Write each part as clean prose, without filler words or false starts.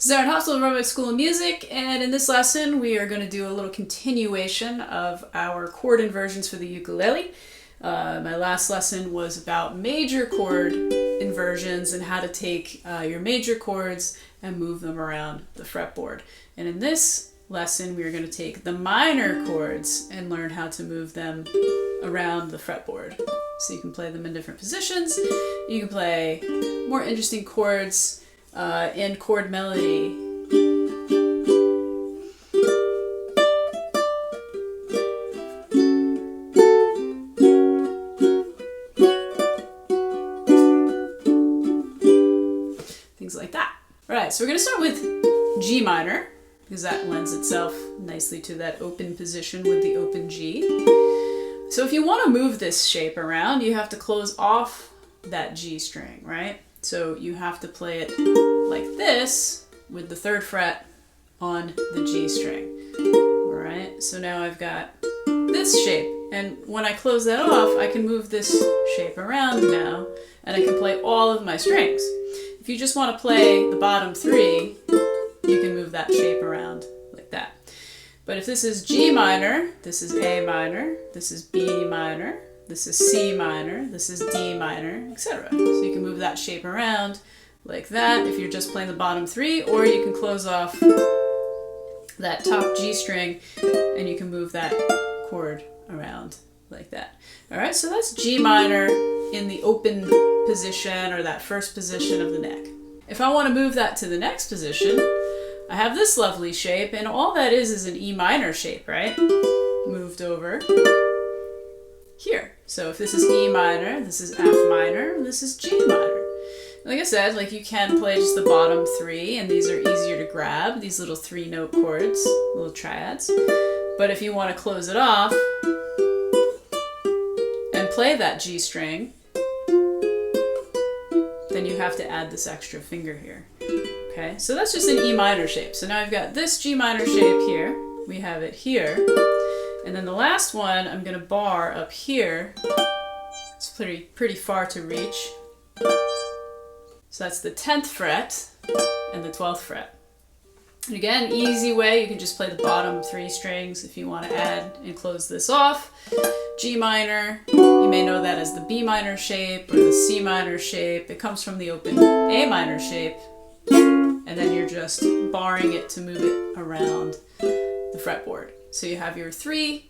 This is Aaron Hostel of Rhinebeck School of Music, and in this lesson we are going to do a little continuation of our chord inversions for the ukulele. My last lesson was about major chord inversions and how to take your major chords and move them around the fretboard. And in this lesson we are going to take the minor chords and learn how to move them around the fretboard. So you can play them in different positions. You can play more interesting chords and chord melody. Things like that. All right, so we're going to start with G minor, because that lends itself nicely to that open position with the open G. So if you want to move this shape around, you have to close off that G string, right? So you have to play it like this with the 3rd fret on the G string. All right, so now I've got this shape, and when I close that off, I can move this shape around now, and I can play all of my strings. If you just want to play the bottom 3, you can move that shape around like that. But if this is G minor, this is A minor, this is B minor, this is C minor, this is D minor, etc. So you can move that shape around like that if you're just playing the bottom 3, or you can close off that top G string and you can move that chord around like that. All right, so that's G minor in the open position, or that first position of the neck. If I want to move that to the next position, I have this lovely shape, and all that is an E minor shape, right? Moved over here. So if this is E minor, this is F minor, this is G minor. Like I said, you can play just the bottom 3, and these are easier to grab, these little 3-note chords, little triads. But if you want to close it off and play that G string, then you have to add this extra finger here. Okay, so that's just an E minor shape. So now I've got this G minor shape here, we have it here. And then the last one, I'm going to bar up here. It's pretty far to reach. So that's the 10th fret and the 12th fret. And again, easy way, you can just play the bottom 3 strings if you want to add and close this off. G minor, you may know that as the B minor shape or the C minor shape. It comes from the open A minor shape. And then you're just barring it to move it around the fretboard. So you have your 3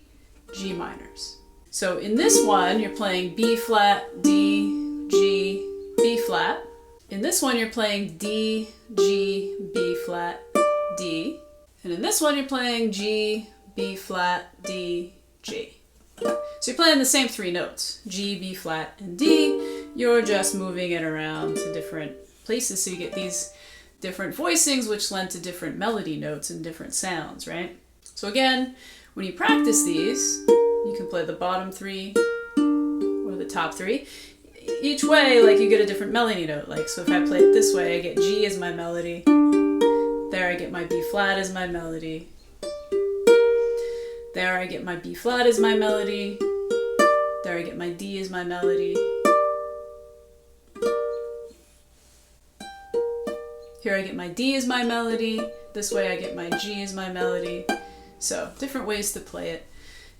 G minors. So in this one, you're playing B flat, D, G, B flat. In this one, you're playing D, G, B flat, D. And in this one, you're playing G, B flat, D, G. So you're playing the same 3 notes, G, B flat, and D. You're just moving it around to different places, so you get these different voicings, which lend to different melody notes and different sounds, right? So again, when you practice these, you can play the bottom 3 or the top 3. Each way, you get a different melody note. So if I play it this way, I get G as my melody. There I get my B flat as my melody. There I get my B flat as my melody. There I get my D as my melody. Here I get my D as my melody. This way I get my G as my melody. So different ways to play it.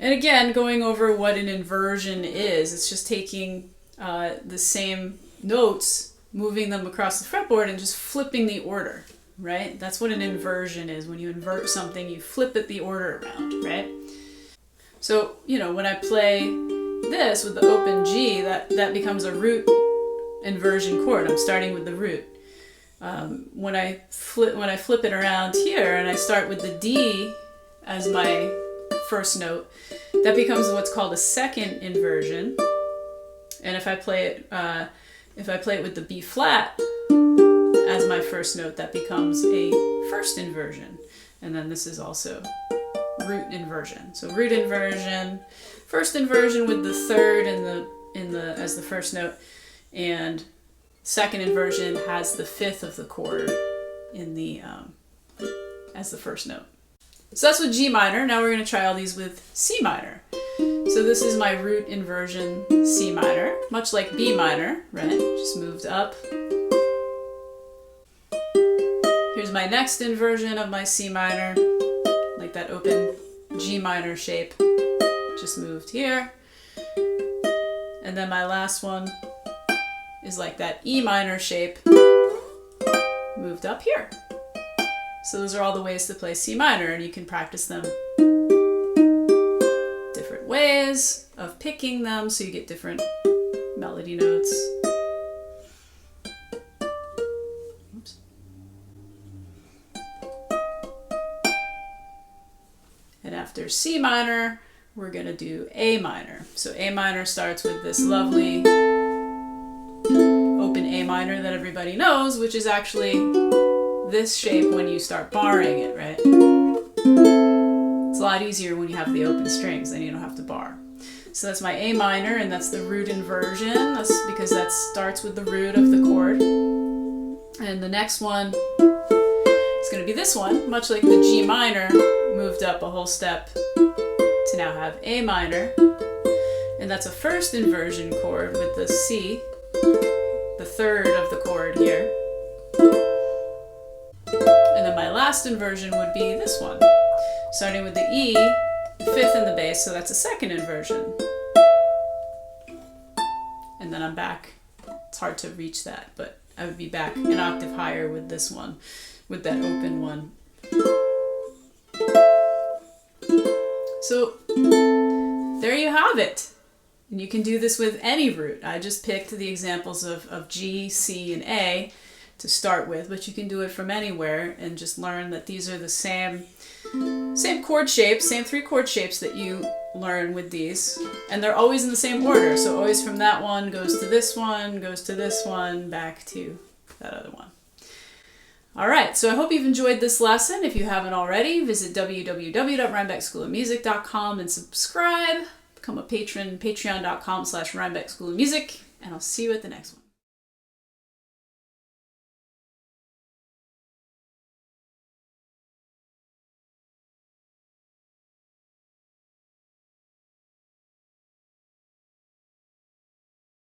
And again, going over what an inversion is, it's just taking the same notes, moving them across the fretboard and just flipping the order, right? That's what an inversion is. When you invert something, you flip it the order around, right? So, when I play this with the open G, that becomes a root inversion chord. I'm starting with the root. When I flip it around here and I start with the D as my first note, that becomes what's called a second inversion. And if I play it with the B flat as my first note, that becomes a first inversion. And then this is also root inversion. So root inversion, first inversion with the 3rd as the first note, and second inversion has the 5th of the chord in the as the first note. So that's with G minor. Now we're going to try all these with C minor. So this is my root inversion C minor, much like B minor, right? Just moved up. Here's here's my next inversion of my C minor, like that open G minor shape, just moved here. And then my last one is like that E minor shape, moved up here. So those are all the ways to play C minor, and you can practice them different ways of picking them so you get different melody notes. Oops. And after C minor, we're going to do A minor. So A minor starts with this lovely open A minor that everybody knows, which is actually this shape when you start barring it, right? It's a lot easier when you have the open strings, then you don't have to bar. So that's my A minor, and that's the root inversion. That's because that starts with the root of the chord. And the next one is going to be this one, much like the G minor, moved up a whole step to now have A minor. And that's a first inversion chord with the C, the third of the chord here. And then my last inversion would be this one, starting with the E, fifth in the bass, so that's a second inversion. And then I'm back. It's hard to reach that, but I would be back an octave higher with this one, with that open one. So there you have it. And you can do this with any root. I just picked the examples of G, C, and A to start with, but you can do it from anywhere and just learn that these are the same chord shapes, same 3 chord shapes that you learn with these, and they're always in the same order. So always from that one goes to this one, goes to this one, back to that other one. All right, so I hope you've enjoyed this lesson. If you haven't already, visit www.rhinebeckschoolofmusic.com and subscribe. Become a patron, patreon.com/Rhinebeck School of Music, and I'll see you at the next one.